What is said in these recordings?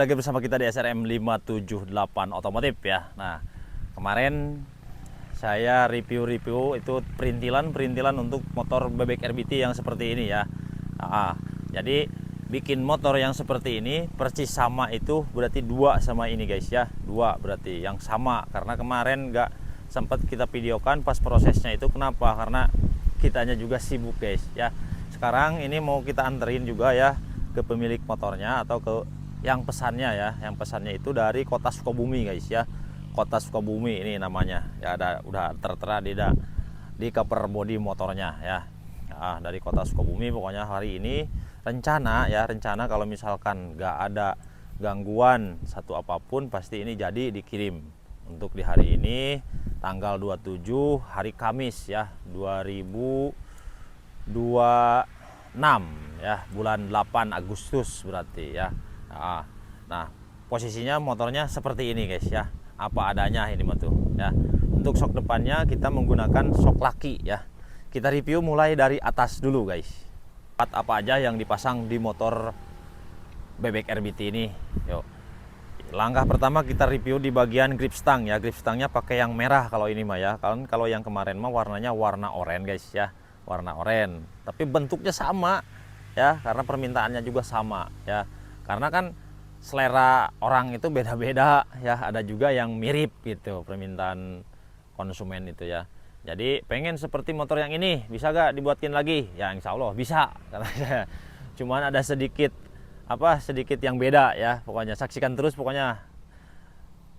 lagi bersama kita di SRM 578 Otomotif ya. Nah, kemarin saya review itu perintilan untuk motor bebek RBT yang seperti ini ya. Jadi bikin motor yang seperti ini persis sama itu berarti dua sama ini guys ya. Dua berarti yang sama, karena kemarin nggak sempat kita videokan pas prosesnya itu. Kenapa? Karena kitanya juga sibuk guys ya. Sekarang ini mau kita anterin juga ya ke pemilik motornya atau ke yang pesannya ya. Yang pesannya itu dari kota Sukabumi guys ya. Kota Sukabumi ini namanya ya, udah tertera di cover body motornya ya. Dari kota Sukabumi. Pokoknya hari ini rencana kalau misalkan nggak ada gangguan satu apapun, pasti ini jadi dikirim untuk di hari ini tanggal 27 hari Kamis ya, 2026 ya, bulan 8 Agustus berarti ya. Nah, posisinya motornya seperti ini guys ya, apa adanya ini mah tuh ya. Untuk sok depannya kita menggunakan sok laki ya. Kita review mulai dari atas dulu guys. Apa aja yang dipasang di motor bebek RBT ini. Yuk. Langkah pertama kita review di bagian grip stang ya. Grip stangnya pakai yang merah kalau ini mah ya. Kalau yang kemarin mah warnanya warna oranye guys ya. Warna oranye. Tapi bentuknya sama ya, karena permintaannya juga sama ya. Karena kan selera orang itu beda-beda ya. Ada juga yang mirip gitu permintaan konsumen itu ya. Jadi pengen seperti motor yang ini, bisa gak dibuatin lagi? Ya insya Allah bisa. Cuman ada sedikit yang beda ya. Pokoknya saksikan terus pokoknya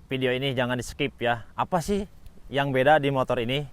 video ini, jangan di skip ya. Apa sih yang beda di motor ini?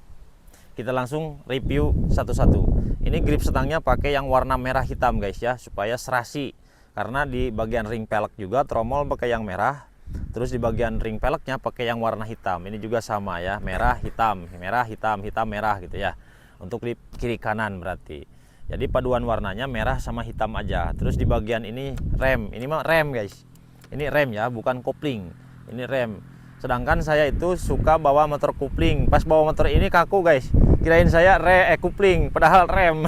Kita langsung review satu-satu. Ini grip stangnya pakai yang warna merah hitam guys ya, supaya serasi. Karena di bagian ring pelek juga tromol pakai yang merah. Terus di bagian ring peleknya pakai yang warna hitam. Ini juga sama ya, merah hitam, merah hitam, hitam merah gitu ya. Untuk di kiri kanan berarti. Jadi paduan warnanya merah sama hitam aja. Terus di bagian ini rem. Ini mah rem guys. Ini rem ya, bukan kopling. Ini rem. Sedangkan saya itu suka bawa motor kopling. Pas bawa motor ini kaku guys. Kirain saya kopling, padahal rem.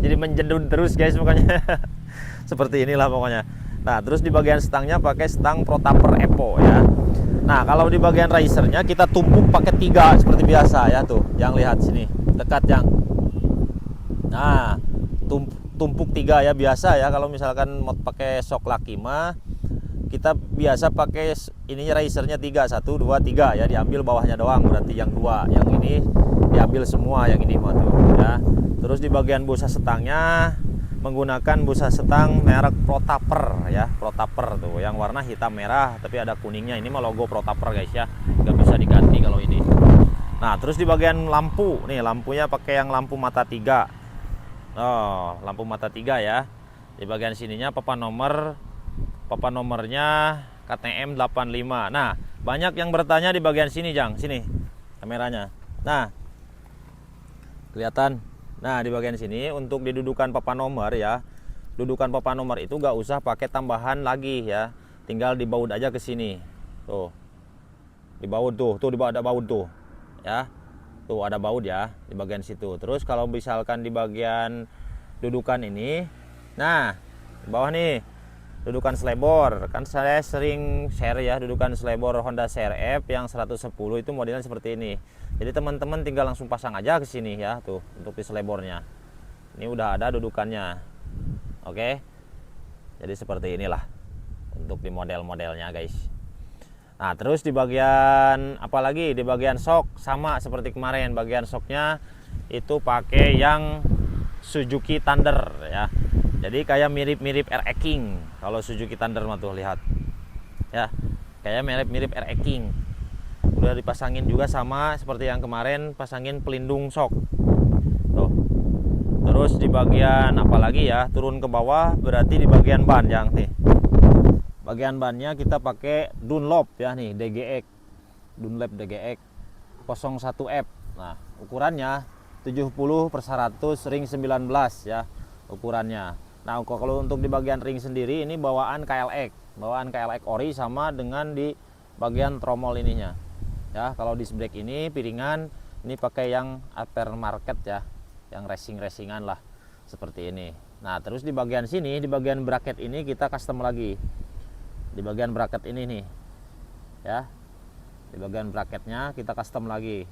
Jadi menjedut terus guys pokoknya. Seperti inilah pokoknya. Nah, terus di bagian stangnya pakai stang Protaper Evo ya. Nah, kalau di bagian risernya kita tumpuk pakai 3 seperti biasa ya tuh. Yang lihat sini, dekat yang. Nah, tumpuk 3 ya, biasa ya. Kalau misalkan mau pakai sok laki mah kita biasa pakai ininya risernya 3, 1 2 3 ya, diambil bawahnya doang berarti yang 2. Yang ini diambil semua yang ini mah tuh ya. Terus di bagian busa setangnya menggunakan busa setang merek Protaper ya. Protaper tuh yang warna hitam merah tapi ada kuningnya. Ini mah logo Protaper guys ya, nggak bisa diganti kalau ini. Nah, terus di bagian lampu nih, lampunya pakai yang lampu mata 3. Lampu mata 3 ya. Di bagian sininya papan nomornya KTM 85. Nah, banyak yang bertanya di bagian sini Jang, sini kameranya. Nah, kelihatan. Nah, di bagian sini untuk didudukan papan nomor ya. Dudukan papan nomor itu gak usah pakai tambahan lagi ya. Tinggal dibaut aja ke sini. Tuh. Dibaut tuh, ada baut tuh. Ya. Tuh ada baut ya di bagian situ. Terus kalau misalkan di bagian dudukan ini, nah, di bawah nih dudukan selebor. Kan saya sering share ya dudukan selebor Honda CR-F yang 110 itu modelnya seperti ini. Jadi teman-teman tinggal langsung pasang aja ke sini ya tuh untuk di selebornya. Ini udah ada dudukannya. Oke. Jadi seperti inilah untuk di model-modelnya guys. Nah, terus di bagian apalagi di bagian sok sama seperti kemarin. Bagian soknya itu pakai yang Suzuki Thunder ya. Jadi kayak mirip-mirip RX King. Kalau Suzuki Thunder mah tuh lihat. Ya. Kayak mirip-mirip RX King. Udah dipasangin juga sama seperti yang kemarin, pasangin pelindung sok. Tuh. Terus di bagian apalagi ya, turun ke bawah berarti di bagian ban yang nih. Bagian bannya kita pakai Dunlop ya nih, DGX. Dunlop DGX 01F. Nah, ukurannya 70/100 ring 19 ya ukurannya. Nah, kalau untuk di bagian ring sendiri ini bawaan KLX ori sama dengan di bagian tromol ininya. Ya, kalau disc brake ini piringan, ini pakai yang aftermarket ya, yang racing-racingan lah seperti ini. Nah, terus di bagian sini, di bagian bracket ini kita custom lagi. di bagian bracket ini nih ya. Di bagian bracketnya kita custom lagi.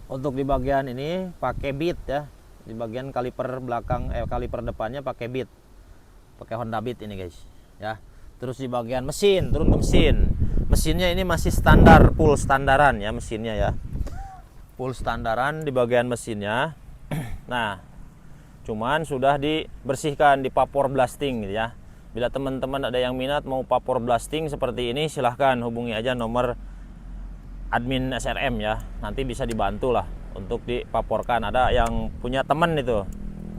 Untuk di bagian ini pakai bead ya. Di bagian kaliper belakang kaliper depannya pakai bead. Pakai Honda Beat ini guys ya. Terus di bagian mesin, turun ke mesin. Mesinnya ini masih standar, full standaran ya mesinnya ya. Full standaran di bagian mesinnya. Nah, cuman sudah dibersihkan, di vapor blasting gitu ya. Bila teman-teman ada yang minat mau vapor blasting seperti ini, silahkan hubungi aja nomor admin SRM ya. Nanti bisa dibantu lah untuk dipaporkan. Ada yang punya teman itu,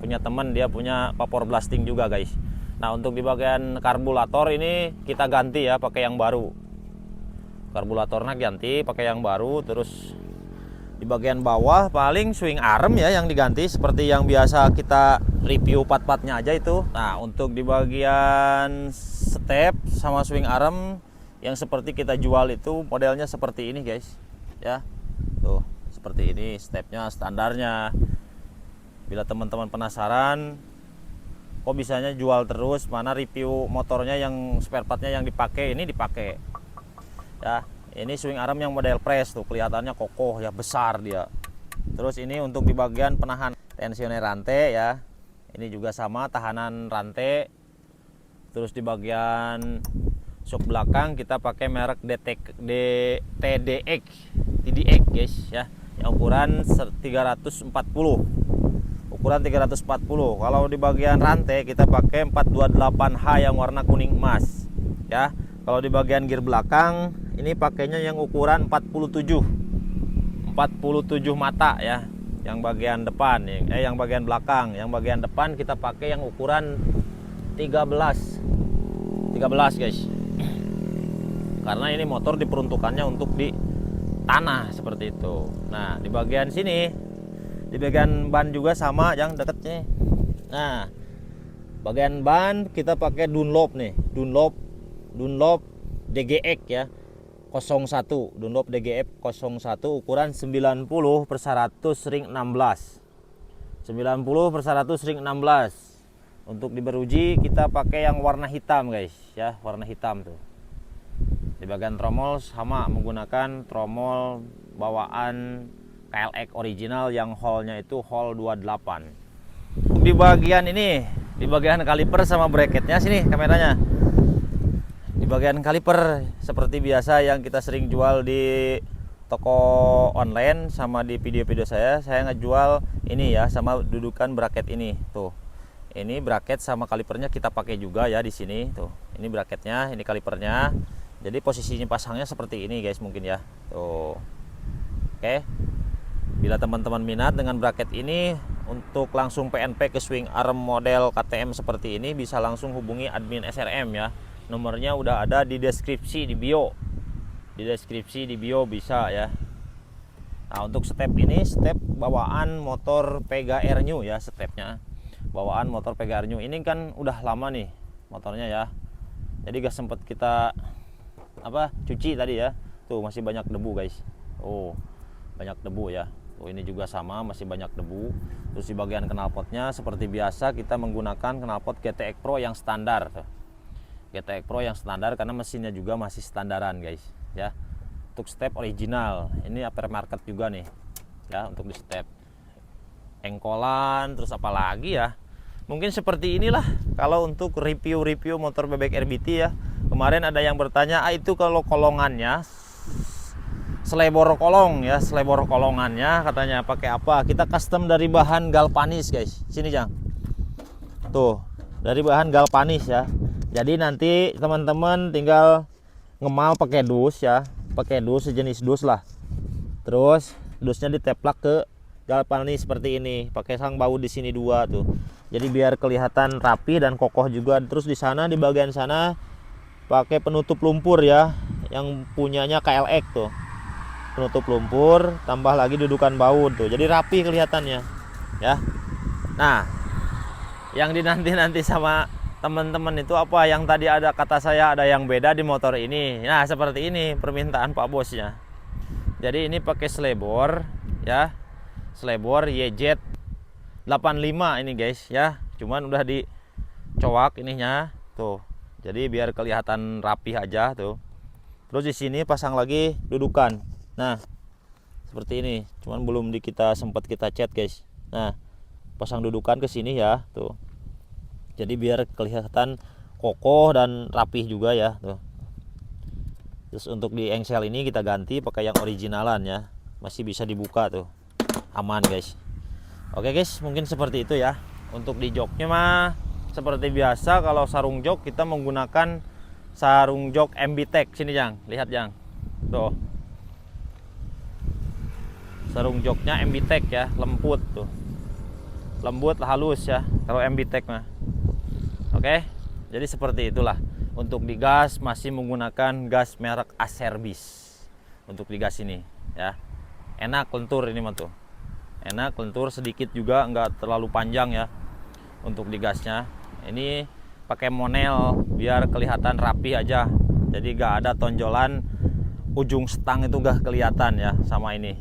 punya teman dia punya vapor blasting juga guys. Nah, untuk di bagian karburator ini kita ganti ya, pakai yang baru. Karburatornya ganti pakai yang baru. Terus di bagian bawah paling swing arm ya yang diganti, seperti yang biasa kita review part-partnya aja itu. Nah, untuk di bagian step sama swing arm yang seperti kita jual itu modelnya seperti ini guys ya. Tuh, seperti ini stepnya, standarnya. Bila teman-teman penasaran kok bisanya jual terus, mana review motornya yang spare partnya yang dipakai, ini dipakai ya. Ini swing arm yang model press tuh, kelihatannya kokoh ya, besar dia. Terus ini untuk di bagian penahan tensioner rantai ya, ini juga sama tahanan rantai. Terus di bagian shock belakang kita pakai merek TDX guys ya, yang ukuran 340. Ukuran 340. Kalau di bagian rantai kita pakai 428H yang warna kuning emas ya. Kalau di bagian gear belakang ini pakainya yang ukuran 47 mata ya. Yang bagian depan yang bagian belakang, yang bagian depan kita pakai yang ukuran 13 guys. Karena ini motor diperuntukannya untuk di tanah seperti itu. Nah, di bagian sini, di bagian ban juga sama yang deketnya. Nah, bagian ban kita pakai Dunlop nih, Dunlop DGX ya, 01, Dunlop DGX 01 ukuran 90/100 ring 16. 90/100 ring 16. Untuk di beruji kita pakai yang warna hitam guys ya, warna hitam tuh. Di bagian tromol sama menggunakan tromol bawaan KLX original yang hole-nya itu hole 28. Di bagian ini, di bagian kaliper sama bracketnya sini kameranya. Di bagian kaliper seperti biasa yang kita sering jual di toko online sama di video-video saya ngejual ini ya, sama dudukan bracket ini tuh. Ini bracket sama kalipernya kita pakai juga ya di sini tuh. Ini bracketnya, ini kalipernya. Jadi posisinya pasangnya seperti ini guys mungkin ya. Tuh. Oke. Bila teman-teman minat dengan bracket ini untuk langsung PNP ke swing arm model KTM seperti ini, bisa langsung hubungi admin SRM ya. Nomornya udah ada di deskripsi di bio. Di deskripsi di bio bisa ya. Nah, untuk step ini step bawaan motor PGR New ya, stepnya. Bawaan motor PGR New. Ini kan udah lama nih motornya ya. Jadi gak sempet kita cuci tadi ya. Tuh masih banyak debu guys. Oh, banyak debu ya. Tuh ini juga sama, masih banyak debu. Terus di bagian knalpotnya seperti biasa kita menggunakan knalpot GTX Pro yang standar tuh. GTX Pro yang standar karena mesinnya juga masih standaran guys ya. Untuk step original. Ini aftermarket juga nih ya untuk di step. Engkolan terus apa lagi ya. Mungkin seperti inilah kalau untuk review motor bebek RBT ya. Kemarin ada yang bertanya, itu kalau kolongannya selebor kolong ya, selebor kolongannya katanya pakai apa? Kita custom dari bahan galvanis guys. Sini Jang. Tuh, dari bahan galvanis ya. Jadi nanti teman-teman tinggal ngemal pakai dus ya, pakai dus sejenis dus lah. Terus dusnya diteplak ke galvanis seperti ini, pakai sang baut di sini 2 tuh. Jadi biar kelihatan rapi dan kokoh juga. Terus di sana, di bagian sana pakai penutup lumpur ya, yang punyanya KLX tuh. Penutup lumpur, tambah lagi dudukan baut tuh. Jadi rapi kelihatannya ya. Nah, yang dinanti-nanti sama teman-teman itu apa? Yang tadi ada kata saya ada yang beda di motor ini. Nah, seperti ini permintaan Pak Bosnya. Jadi ini pakai slebor ya. Slebor YZ 85 ini guys ya. Cuman udah dicowak ininya tuh. Jadi biar kelihatan rapih aja tuh. Terus di sini pasang lagi dudukan. Nah, seperti ini. Cuman belum kita sempat kita cat, guys. Nah, pasang dudukan ke sini ya, tuh. Jadi biar kelihatan kokoh dan rapih juga ya, tuh. Terus untuk di engsel ini kita ganti pakai yang originalan ya. Masih bisa dibuka tuh. Aman, guys. Oke, guys, mungkin seperti itu ya. Untuk di joknya mah seperti biasa, kalau sarung jok kita menggunakan sarung jok MB-Tech. Sini Jang, lihat Jang. Tuh. Sarung joknya MB-Tech ya, lembut tuh. Lembut, halus ya kalau MB-Tech mah. Oke. Jadi seperti itulah. Untuk di gas masih menggunakan gas merek Acerbis. Untuk di gas ini ya. Enak lentur ini mah tuh. Enak lentur, sedikit juga, nggak terlalu panjang ya. Untuk di gasnya ini pakai monel biar kelihatan rapi aja. Jadi nggak ada tonjolan, ujung stang itu nggak kelihatan ya. Sama ini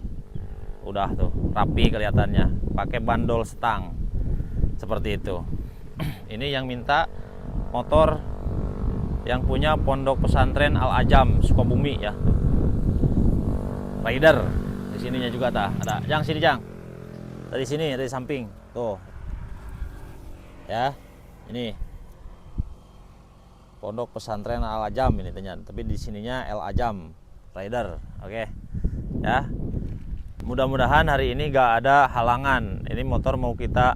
udah tuh rapi kelihatannya, pakai bandol stang seperti itu. Ini yang minta motor yang punya Pondok Pesantren Al Ajam Sukabumi ya. Rider di sininya juga ada. Jang, sini Jang. Dari sini, dari samping tuh ya. Ini Pondok Pesantren Al Ajam ini ternyata, tapi di sininya Al Ajam Rider. Oke ya. Mudah-mudahan hari ini gak ada halangan. Ini motor mau kita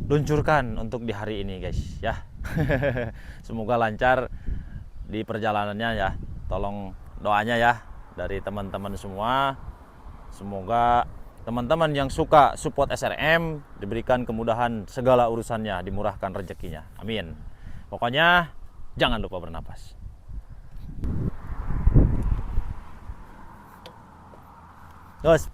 luncurkan untuk di hari ini, guys ya. Semoga lancar di perjalanannya ya. Tolong doanya ya dari teman-teman semua. Semoga teman-teman yang suka support SRM diberikan kemudahan segala urusannya, dimurahkan rezekinya. Amin. Pokoknya jangan lupa bernapas. Terus